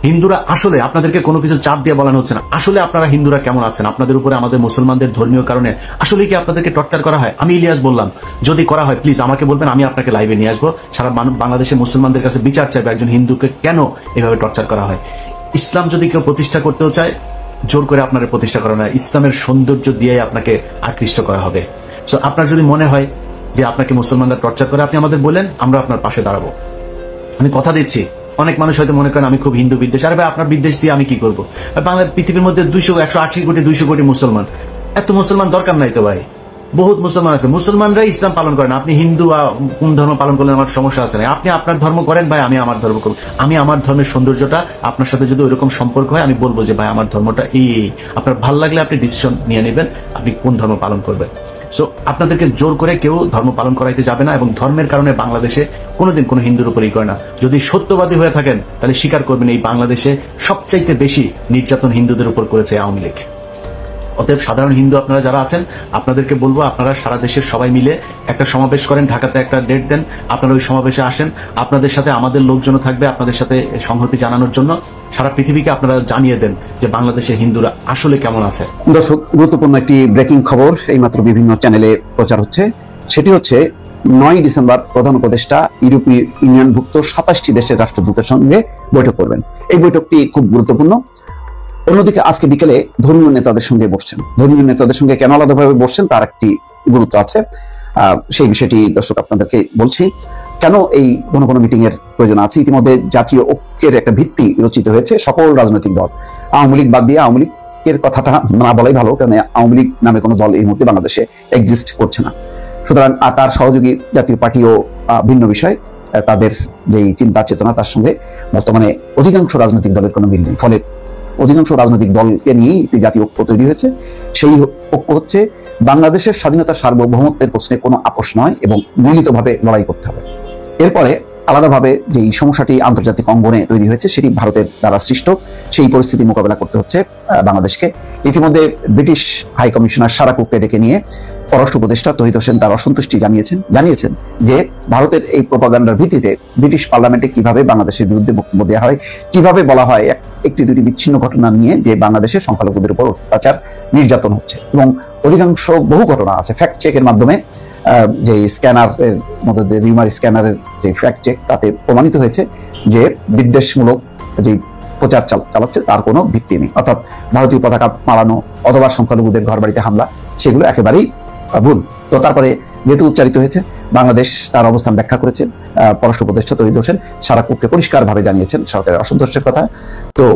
Speaker 10: হিন্দুরা আসলে আপনাদেরকে কোনো কিছু চাপ দিয়ে বলানো হচ্ছে না, আসলে আপনারা হিন্দুরা কেমন আছেন, আপনাদের উপরে আমাদের মুসলমানদের ধর্মীয় কারণে আসলে কি আপনাদেরকে টর্চার করা হয়? আমি ইলিয়াস বললাম, যদি করা হয় প্লিজ আমাকে বলবেন, আমি আপনাকে লাইভে নিয়ে আসবো, সারা বাংলাদেশের মুসলমানদের কাছে বিচার চাইবে একজন হিন্দুকে কেন এভাবে টর্চার করা হয়। ইসলাম যদি কেউ প্রতিষ্ঠা করতেও চায়, জোর করে আপনার প্রতিষ্ঠা করা না, ইসলামের সৌন্দর্য দিয়ে আপনাকে আকৃষ্ট করা হবে। সো আপনার যদি মনে হয় যে আপনাকে মুসলমানরা টর্চার করে, আপনি আমাদের বলেন, আমরা আপনার পাশে দাঁড়াবো। আমি কথা দিচ্ছি, অনেক মানুষ হয়তো মনে করেন আমি খুব হিন্দু বিদ্বেষ, আরে ভাই আপনার বিদ্বেষ দিয়ে আমি কি করবো? বাংলার পৃথিবীর মধ্যে 180 কোটি 200 কোটি মুসলমান, এত মুসলমান দরকার নাই তো ভাই, বহুত মুসলমান আছে, মুসলমানরাই ইসলাম পালন করেন। আপনি হিন্দু কোন ধর্ম পালন করলেন আমার সমস্যা আছে না, আপনি আপনার ধর্ম করেন ভাই, আমি আমার ধর্ম করব। আমি আমার ধর্মের সৌন্দর্যটা আপনার সাথে যদি ওইরকম সম্পর্ক হয়, আমি বলবো যে ভাই আমার ধর্মটা এই, আপনার ভালো লাগলে আপনি ডিসিশন নিয়ে নেবেন আপনি কোন ধর্ম পালন করবেন। সো আপনাদেরকে জোর করে কেউ ধর্ম পালন করাইতে যাবে না, এবং ধর্মের কারণে বাংলাদেশে কোনোদিন কোনো হিন্দুর উপরই করে না। যদি সত্যবাদী হয়ে থাকেন তাহলে স্বীকার করবেন এই বাংলাদেশে সবচাইতে বেশি নির্যাতন হিন্দুদের উপর করেছে আওয়ামী লীগ। অতএব সাধারণ হিন্দু আপনারা যারা আছেন, আপনাদেরকে বলবো আপনারা সারা দেশের সবাই মিলে একটা সমাবেশ করেন, ঢাকাতে একটা ডেট দেন, আপনারা ওই সমাবেশে আসেন, আপনাদের সাথে আমাদের লোকজনও থাকবে আপনাদের সাথে সংহতি জানানোর জন্য। সারা পৃথিবীকে আপনারা জানিয়ে দেন যে বাংলাদেশের হিন্দুরা আসলে কেমন আছে।
Speaker 12: দর্শক, গুরুত্বপূর্ণ একটি ব্রেকিং খবর এইমাত্র বিভিন্ন চ্যানেলে প্রচার হচ্ছে, সেটি হচ্ছে 9 ডিসেম্বর প্রধান উপদেষ্টা ইউরোপীয় ইউনিয়নভুক্ত 27টি দেশের রাষ্ট্রদূতের সঙ্গে বৈঠক করবেন। এই বৈঠকটি খুব গুরুত্বপূর্ণ। অন্যদিকে আজকে বিকেলে ধর্মীয় নেতাদের সঙ্গে বসছেন। ধর্মীয় নেতাদের সঙ্গে কেন আলাদাভাবে বসছেন তার একটি গুরুত্ব আছে, সেই বিষয়টি দর্শক আপনাদেরকে বলছি। কেন এই কোনো মিটিং এর প্রয়োজন আছে? ইতিমধ্যে জাতীয় ঐক্যের একটা ভিত্তি রচিত হয়েছে। সকল রাজনৈতিক দল, আওয়ামী লীগ বাদ দিয়ে, আওয়ামী লীগের কথাটা না বলাই ভালো, কারণ আওয়ামী লীগ নামে কোনো দল এই মুহূর্তে বাংলাদেশে এক্সিস্ট করছে না। সুতরাং তার সহযোগী জাতীয় পার্টিও ভিন্ন বিষয়, তাদের যেই চিন্তা চেতনা তার সঙ্গে বর্তমানে অধিকাংশ রাজনৈতিক দলের কোনো মিল নেই। ফলে অধিকাংশ রাজনৈতিক দলকে নিয়েই জাতীয় ঐক্য তৈরি হয়েছে। সেই ঐক্য হচ্ছে বাংলাদেশের স্বাধীনতা সার্বভৌমত্বের প্রশ্নে কোনো আপোষ নয় এবং মিলিতভাবে লড়াই করতে হবে। এরপরে আলাদাভাবে যে সমস্যাটি আন্তর্জাতিক অঙ্গনে তৈরি হয়েছে সেটি ভারতের দ্বারা সৃষ্ট, সেই পরিস্থিতি মোকাবেলা করতে হচ্ছে বাংলাদেশকে। ইতিমধ্যে ব্রিটিশ হাই কমিশনার সারা কুককে ডেকে নিয়ে পররাষ্ট্র উপদেষ্টা তৌহিদ হোসেন তার অসন্তুষ্টি জানিয়েছেন যে ভারতের এই প্রোপাগান্ডার ভিত্তিতে ব্রিটিশ পার্লামেন্টে কিভাবে বাংলাদেশের বিরুদ্ধে বক্তব্য দেওয়া হয়, কিভাবে বলা হয় একটি দুটি বিচ্ছিন্ন ঘটনা নিয়ে যে বাংলাদেশের সংখ্যালঘুদের উপর অত্যাচার নির্যাতন হচ্ছে, এবং অধিকাংশ বহু ঘটনা আছে ফ্যাক্ট চেকের মাধ্যমে, যে স্ক্যানারের মধ্যে রিউমার স্ক্যানারের যে ফ্যাক্ট চেক, তাতে প্রমাণিত হয়েছে যে বিদ্বেষমূলক যে প্রচার চালাচ্ছে তার কোনো ভিত্তি নেই। অর্থাৎ ভারতীয় পতাকা মারানো অথবা সংখ্যালঘুদের ঘর বাড়িতে হামলা, সেগুলো একেবারেই ভুল। তো তারপরে যেহেতু উচ্চারিত হয়েছে, বাংলাদেশ তার অবস্থান ব্যাখ্যা করেছে। পররাষ্ট্র উপদেষ্টা তৌহিদ হোসেন সারা কুককে পরিষ্কারভাবে জানিয়েছেন সরকারের অসন্তোষের কথা। তো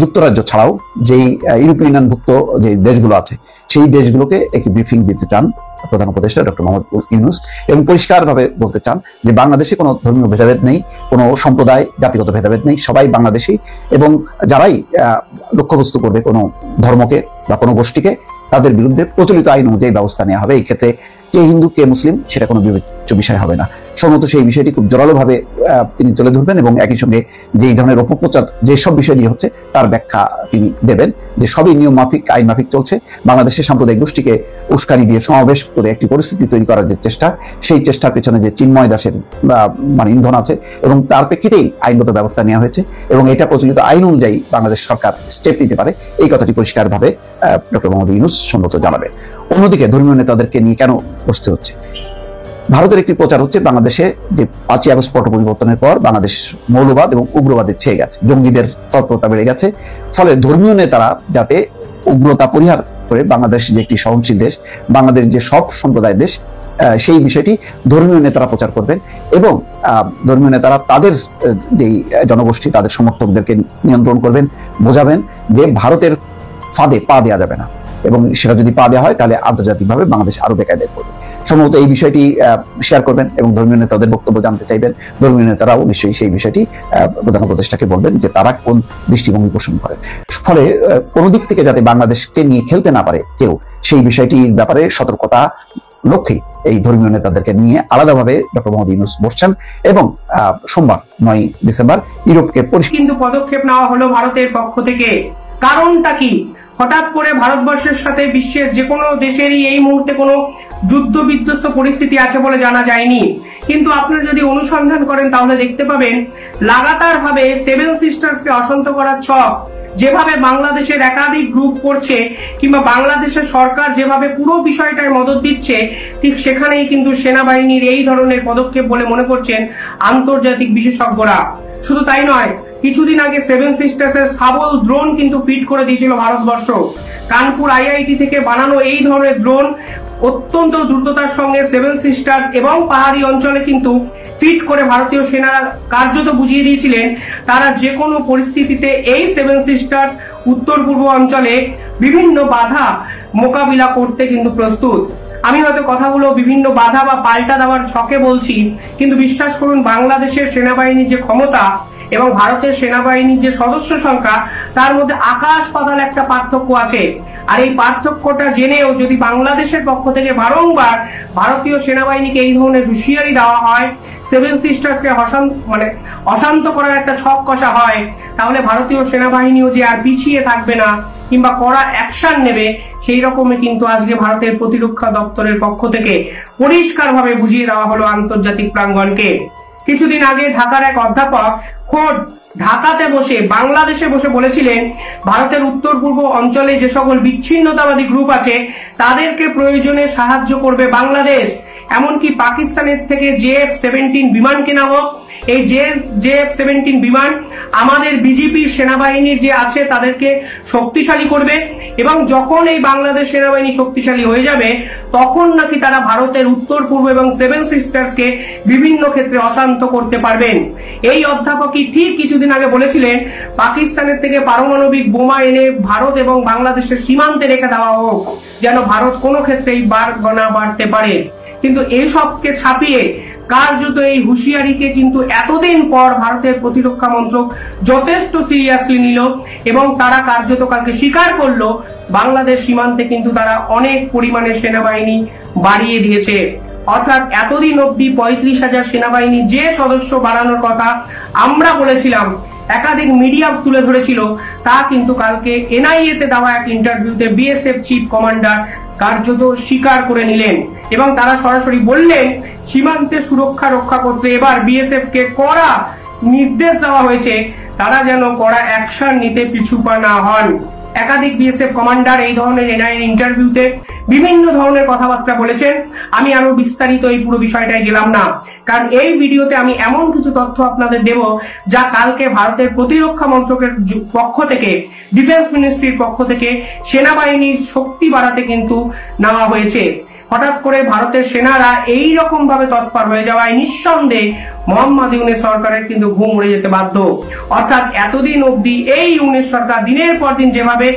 Speaker 12: যুক্তরাজ্য ছাড়াও যেই ইউরোপীয় ইউনিয়নভুক্ত যে দেশগুলো আছে সেই দেশগুলোকে একটি ব্রিফিং দিতে চান প্রধান উপদেষ্টা ডক্টর মোহাম্মদ ইউনূস, এবং পরিষ্কারভাবে বলতে চান যে বাংলাদেশে কোনো ধর্মীয় ভেদাভেদ নেই, কোনো সম্প্রদায় জাতিগত ভেদাভেদ নেই, সবাই বাংলাদেশী, এবং যারাই লক্ষ্যবস্তু করবে কোনো ধর্মকে বা কোনো গোষ্ঠীকে, তাদের বিরুদ্ধে প্রচলিত আইন অনুযায়ী ব্যবস্থা নেওয়া হবে। এই ক্ষেত্রে কে হিন্দু কে মুসলিম সেটা কোনো বিবেচ্য বিষয় হবে না। সম্ভবত সেই বিষয়টি খুব জোরালোভাবে তিনি তুলে ধরবেন, এবং একই সঙ্গে যেই ধরনের অপপ্রচার যেসব বিষয় নিয়ে হচ্ছে তার ব্যাখ্যা তিনি দেবেন, যে সবই নিয়ম মাফিক আইন মাফিক চলছে। বাংলাদেশের সাম্প্রদায়িক গোষ্ঠীকে উস্কানি দিয়ে সমাবেশ করে একটি পরিস্থিতি তৈরি করার যে চেষ্টা, সেই চেষ্টার পেছনে যে চিন্ময় দাসের মানে ইন্ধন আছে, এবং তার প্রেক্ষিতেই আইনগত ব্যবস্থা নেওয়া হয়েছে, এবং এটা প্রচলিত আইন অনুযায়ী বাংলাদেশ সরকার স্টেপ নিতে পারে, এই কথাটি পরিষ্কারভাবে ডক্টর মোহাম্মদ ইউনূস সম্ভবত জানাবে। অন্যদিকে ধর্মীয় নেতাদেরকে নিয়ে কেন বসতে হচ্ছে? ভারতের একটি প্রচার হচ্ছে বাংলাদেশে যে 5ই আগস্ট পট পরিবর্তনের পর বাংলাদেশ মৌলবাদ এবং উগ্রবাদে ছেয়ে গেছে, জঙ্গিদের তৎপরতা বেড়ে গেছে, ফলে ধর্মীয় নেতারা যাতে উগ্রতা পরিহার করে বাংলাদেশ যে একটি সহনশীল দেশ, বাংলাদেশ যে সব সম্প্রদায়ের দেশ, সেই বিষয়টি ধর্মীয় নেতারা প্রচার করবেন, এবং ধর্মীয় নেতারা তাদের যেই জনগোষ্ঠী তাদের সমর্থকদেরকে নিয়ন্ত্রণ করবেন, বোঝাবেন যে ভারতের ফাঁদে পা দেওয়া যাবে না, এবং সেটা যদি পা দেওয়া হয় তাহলে আন্তর্জাতিকভাবে বাংলাদেশ আরো বেকায়দায় পড়বে। সম্ভবত এই বিষয়টি শেয়ার করবেন এবং ধর্মীয় নেতাদের বক্তব্য জানতে চাইবেন। ধর্মীয় নেতারাও নিশ্চয়ই সেই বিষয়টি প্রধান উপদেষ্টাকে বলবেন যে তারা কোন দৃষ্টিভঙ্গি পোষণ করেন, ফলে কোনো দিক থেকে যাতে বাংলাদেশকে নিয়ে খেলতে না পারে কেউ, সেই বিষয়টির ব্যাপারে সতর্কতা লক্ষ্যে এই ধর্মীয় নেতাদেরকে নিয়ে আলাদাভাবে ডক্টর মোহাম্মদ ইউনূস বসছেন, এবং সোমবার 9 ডিসেম্বর ইউরোপকে
Speaker 13: কিন্তু পদক্ষেপ নেওয়া হলো ভারতের পক্ষ থেকে। কারণটা কি? হঠাৎ করে ভারতবর্ষের সাথে বিশ্বের যে কোনো দেশেরই এই মুহূর্তে কোনো যুদ্ধ বিধ্বস্ত পরিস্থিতি আছে বলে জানা যায়নি, কিন্তু আপনারা যদি অনুসন্ধান করেন তাহলে দেখতে পাবেন লাগাতার ভাবে সেভেন সিস্টার্সকে অশান্ত করার ছক যেভাবে বাংলাদেশের একাধিক গ্রুপ করছে কিংবা বাংলাদেশের সরকার যেভাবে পুরো বিষয়টায় মদত দিচ্ছে, ঠিক সেখানেই কিন্তু সেনাবাহিনীর এই ধরনের পদক্ষেপ বলে মনে করছেন আন্তর্জাতিক বিশেষজ্ঞরা। শুধু তাই নয়, কিছুদিন আগে সেভেন সিস্টার্সের সাবল ড্রোন কিন্তু ফিট করে দিয়েছিল ভারতবর্ষ। কানপুর আইআইটি থেকে বানানো এই ধরনের ড্রোন অত্যন্ত দ্রুততার সঙ্গে সেভেন সিস্টার্স এবং পাহাড়ি অঞ্চলে কিন্তু ফিট করে ভারতীয় সেনারা কার্যত বুঝিয়ে দিয়েছিলেন তারা যে কোনো পরিস্থিতিতে এই সেভেন সিস্টার্স উত্তর পূর্ব অঞ্চলে বিভিন্ন বাধা মোকাবিলা করতে কিন্তু প্রস্তুত। আমি হয়তো কথাগুলো বিভিন্ন বাধা বা পাল্টা দেওয়ার ছকে বলছি, কিন্তু বিশ্বাস করুন বাংলাদেশের সেনাবাহিনীর যে ক্ষমতা এবং ভারতের সেনাবাহিনীর যে সদস্য সংখ্যা তার মধ্যে আকাশ পাতাল একটা পার্থক্য আছে। আর এই পার্থক্যটা জেনেও যদি বাংলাদেশের পক্ষ থেকে বারংবার ভারতীয় সেনাবাহিনীকে এই ধরনের হুঁশিয়ারি দেওয়া হয়, সেভেন সিস্টার্সকে অশান্ত করার একটা ছক কষা হয়, তাহলে ভারতীয় সেনাবাহিনীও যে আর পিছিয়ে থাকবে না কিংবা কড়া অ্যাকশন নেবে সেই রকমই কিন্তু আজকে ভারতের প্রতিরক্ষা দপ্তরের পক্ষ থেকে পরিষ্কারভাবে বুঝিয়ে দেওয়া হলো আন্তর্জাতিক প্রাঙ্গণকে। কিছুদিন আগে ঢাকার এক অধ্যাপক খোদ ঢাকাতে বসে বাংলাদেশে বসে বলেছিলেন ভারতের উত্তর পূর্ব অঞ্চলে যে সকল বিচ্ছিন্নতাবাদী গ্রুপ আছে তাদেরকে প্রয়োজনে সাহায্য করবে বাংলাদেশ। এমনকি পাকিস্তানের থেকে JF-17 বিমান কেনা হোক, এই JF-17 বিমান আমাদের বিজেপি সেনাবাহিনীর যে আছে তাদেরকে শক্তিশালী করবে এবং যখন এই বাংলাদেশ সেনাবাহিনী শক্তিশালী হয়ে যাবে তখন নাকি তারা ভারতের উত্তর পূর্ব এবং সেভেন সিস্টার্সকে বিভিন্ন ক্ষেত্রে অশান্ত করতে পারবেন। এই অধ্যাপকই ঠিক কিছুদিন আগে বলেছিলেন পাকিস্তানের থেকে পারমাণবিক বোমা এনে ভারত এবং বাংলাদেশের সীমান্তে রেখে দেওয়া হোক, যেন ভারত কোনো ক্ষেত্রেই না বাড়তে পারে। কিন্তু এইসবকে ছাপিয়ে কার্যত এই হুঁশিয়ারিকে কিন্তু এতদিন পর ভারতের প্রতিরক্ষা মন্ত্রক যথেষ্ট সিরিয়াসলি নিল এবং তারা কার্যত কালকে স্বীকার করলো বাংলাদেশ সীমান্তে কিন্তু তারা অনেক পরিমাণে সেনাবাহিনী বাড়িয়ে দিয়েছে। অর্থাৎ এতদিন অব্দি 35,000 সেনাবাহিনী যে সদস্য বাড়ানোর কথা আমরা বলেছিলাম, একাধিক মিডিয়া তুলে ধরেছিল, তা কিন্তু কালকে NIA তে দেওয়া এক ইন্টারভিউতে BSF চিফ কমান্ডার কার্যত স্বীকার করে নিলেন এবং তারা সরাসরি বললেন সীমান্তে সুরক্ষা রক্ষা করতে এবার BSF কে কড়া নির্দেশ দেওয়া হয়েছে, তারা যেন কড়া অ্যাকশন নিতে পিছুপা না হন। একাধিক BSF কমান্ডার এই ধরনের NIA ইন্টারভিউতে বিভিন্ন ধরনের কথাবার্তা বলেছেন। আমি আরো বিস্তারিত এই পুরো বিষয়টায় গেলাম না, কারণ এই ভিডিওতে আমি এমন কিছু তথ্য আপনাদের দেব যা কালকে ভারতের প্রতিরক্ষা মন্ত্রকের পক্ষ থেকে, ডিফেন্স মিনিস্ট্রির পক্ষ থেকে সেনাবাহিনীর শক্তি বাড়াতে কিন্তু নেওয়া হয়েছে। হঠাৎ করে ভারতের সেনারা এই রকম ভাবে তৎপর হয়ে যাওয়ায় নিঃসন্দেহে মোহাম্মদ ইউনূস সরকারের কিন্তু ঘুম উড়ে যেতে বাধ্য। অর্থাৎ এতদিন অবধি এই ইউনূস সরকার দিনের পর দিন যেভাবে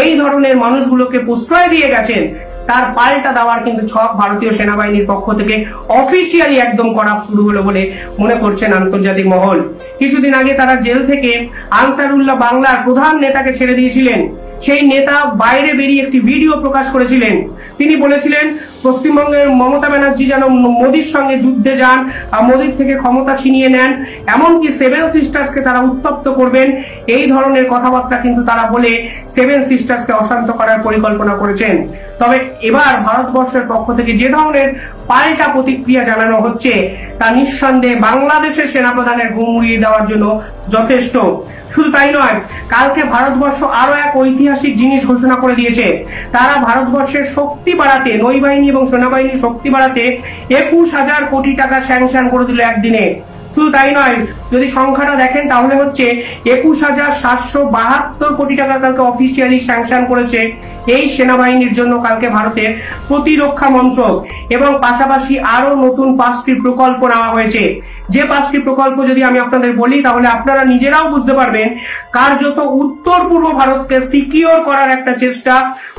Speaker 13: এই ধরনের মানুষগুলোকে প্রশ্রয় দিয়ে গেছেন তার পাল্টা দেওয়ার কিন্তু ছক ভারতীয় সেনাবাহিনীর পক্ষ থেকে অফিসিয়ালি একদম করা শুরু হলো বলে মনে করছেন আন্তর্জাতিক মহল। কিছুদিন আগে তারা জেল থেকে আনসারুল্লাহ বাংলার প্রধান নেতাকে ছেড়ে দিয়েছিলেন। সেই নেতা বাইরে বেরিয়ে একটি ভিডিও প্রকাশ করেছিলেন। তিনি বলেছিলেন পশ্চিমবঙ্গের মমতা ব্যানার্জি যেন মোদির সঙ্গে যুদ্ধে যান, মোদির থেকে ক্ষমতা ছিনিয়ে নেন, এমনকি সেভেন সিস্টার্সকে তারা উত্তপ্ত করবেন, এই ধরনের কথাবার্তা কিন্তু তারা বলে সেভেন সিস্টার্সকে অশান্ত করার পরিকল্পনা করেছেন। তবে এবার ভারতবর্ষের পক্ষ থেকে যে ধরনের পাল্টা প্রতিক্রিয়া জানানো হচ্ছে তা নিঃসন্দেহে বাংলাদেশের সেনাপ্রধানের ঘুম উড়িয়ে দেওয়ার জন্য যথেষ্ট। শুধু তাই নয়, কালকে ভারতবর্ষ আরো এক ঐতিহাসিক জিনিস ঘোষণা করে দিয়েছে। তারা ভারতবর্ষের শক্তি বাড়াতে, নৌবাহিনী এবং সেনাবাহিনীর শক্তি বাড়াতে 21,000 কোটি টাকা স্যাংশন করে দিল একদিনে। শুধু তাই নয়, যদি সংখ্যাটা দেখেন তাহলে হচ্ছে 21,772 কোটি টাকা কালকে অফিসিয়ালি স্যাংশন করেছে এই সেনাবাহিনীর জন্য কালকে ভারতের প্রতিরক্ষা মন্ত্রক, এবং পাশাপাশি আরো নতুন 5টি প্রকল্প নেওয়া হয়েছে। যে 5টি প্রকল্প যদি আমি আপনাদের বলি তাহলে আপনারা নিজেরাও বুঝতে পারবেন কার্যত উত্তর পূর্ব ভারতকে সিকিউর করার একটা চেষ্টা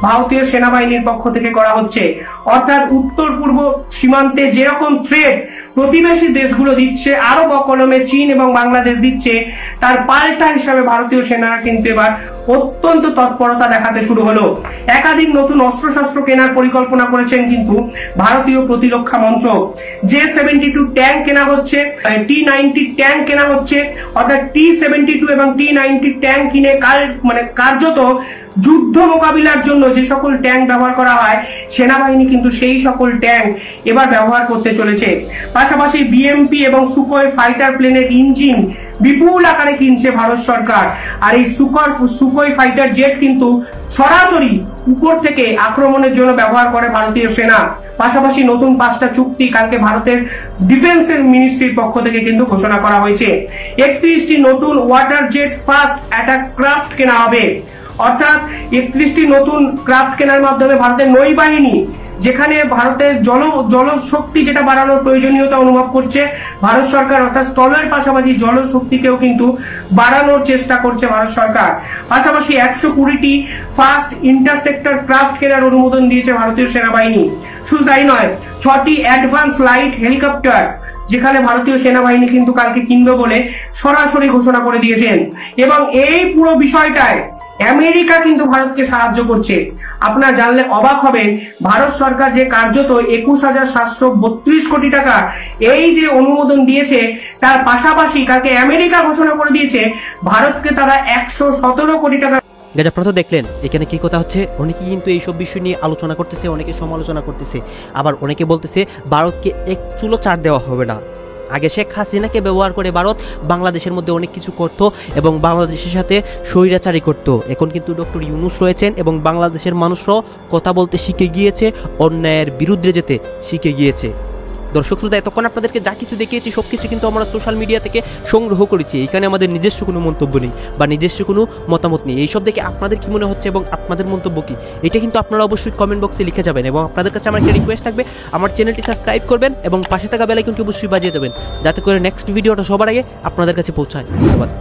Speaker 13: ভারতীয় সেনাবাহিনীর পক্ষ থেকে করা হচ্ছে। অর্থাৎ উত্তর পূর্ব সীমান্তে যেরকম থ্রেট প্রতিবেশী দেশগুলো দিচ্ছে, আরো বকলমে চীন এবং বাংলাদেশ দিচ্ছে, তার পাল্টা হিসাবে ভারতীয় সেনারা কিন্তু এবার অত্যন্ত তৎপরতা দেখাতে শুরু হলো। একাধিক নতুন অস্ত্রশস্ত্র কেনার পরিকল্পনা করেছেন কিন্তু ভারতীয় প্রতিরক্ষা মন্ত্রক। J-72 ট্যাঙ্ক কেনা হচ্ছে, T-90 ট্যাঙ্ক কেনা হচ্ছে, অর্থাৎ T-72 এবং T-90 ট্যাঙ্ক কিনে কার্যত যুদ্ধ মোকাবিলার জন্য যে সকল ট্যাঙ্ক ব্যবহার করা হয়, সেনাবাহিনী কিন্তু সেই সকল ট্যাঙ্ক এবার ব্যবহার করতে চলেছে। পাশাপাশি বিএমপি এবং সুখোই ফাইটার প্লেনের ইঞ্জিন বিপুল আকারে কিনছে ভারত সরকার। আর এই সুখোই ফাইটার জেট কিন্তু সরাসরি উপর থেকে আক্রমণের জন্য ব্যবহার করে ভারতীয় সেনা। পাশাপাশি নতুন 5টা চুক্তি কালকে ভারতের ডিফেন্সের মিনিস্ট্রির পক্ষ থেকে কিন্তু ঘোষণা করা হয়েছে। 31টি নতুন water jet fast attack craft কেনা হবে, অর্থাৎ 31টি নতুন ক্রাফট কেনার মাধ্যমে ভারতের নৌবাহিনী, যেখানে ভারতের জলশক্তি যেটা বাড়ানোর প্রয়োজনীয়তা অনুভব করছে ভারত সরকার, অর্থাৎ স্থলের পাশাপাশি জলশক্তিকেও কিন্তু বাড়ানোর চেষ্টা করছে ভারত সরকার। পাশাপাশি 120টি ফাস্ট ইন্টারসেপ্টর ক্রাফট কেনার অনুমোদন দিয়েছে ভারতীয় সেনাবাহিনী। শুধু তাই নয়, 6টি অ্যাডভান্স লাইট হেলিকপ্টার যেখানে ভারতীয় সেনাবাহিনী কিন্তু কালকে কিনবে বলে সরাসরি ঘোষণা করে দিয়েছেন। এবং এই পুরো বিষয়টায় আমেরিকা কিন্তু ভারতকে সাহায্য করছে। আপনারা জানলে অবাক হবেন, ভারত সরকার যে কার্যত 21,732 কোটি টাকা এই যে অনুমোদন দিয়েছে, তার পাশাপাশি কালকে আমেরিকা ঘোষণা করে দিয়েছে ভারতকে তারা 117 কোটি টাকা।
Speaker 2: আপনারা তো দেখলেন এখানে কি কথা হচ্ছে। অনেকে কিন্তু এইসব বিষয় নিয়ে আলোচনা করতেছে, অনেকে সমালোচনা করতেছে, আবার অনেকে বলতেছে ভারতকে এক চুলো ছাড় দেওয়া হবে না। আগে শেখ হাসিনাকে ব্যবহার করে ভারত বাংলাদেশের মধ্যে অনেক কিছু করত এবং বাংলাদেশের সাথে স্বৈরাচারী করত। এখন কিন্তু ডক্টর ইউনূস রয়েছেন এবং বাংলাদেশের মানুষরাও কথা বলতে শিখে গিয়েছে, অন্যায়ের বিরুদ্ধে যেতে শিখে গিয়েছে। দর্শক শ্রোতা, এতক্ষণ আপনাদেরকে যা কিছু দেখিয়েছি সব কিছু কিন্তু আমরা সোশ্যাল মিডিয়া থেকে সংগ্রহ করেছি। এখানে আমাদের নিজস্ব কোনো মন্তব্য নেই বা নিজস্ব কোনো মতামত নেই। এইসব দেখে আপনাদের কি মনে হচ্ছে এবং আপনাদের মন্তব্য কি, এটা কিন্তু আপনারা অবশ্যই কমেন্ট বক্সে লিখে যাবেন। এবং আপনাদের কাছে আমার একটা রিকোয়েস্ট থাকবে, আমার চ্যানেলটি সাবস্ক্রাইব করবেন এবং পাশে থাকা বেল আইকনটি অবশ্যই বাজিয়ে দেবেন, যাতে করে নেক্সট ভিডিওটা সবার আগে আপনাদের কাছে পৌঁছায়। ধন্যবাদ।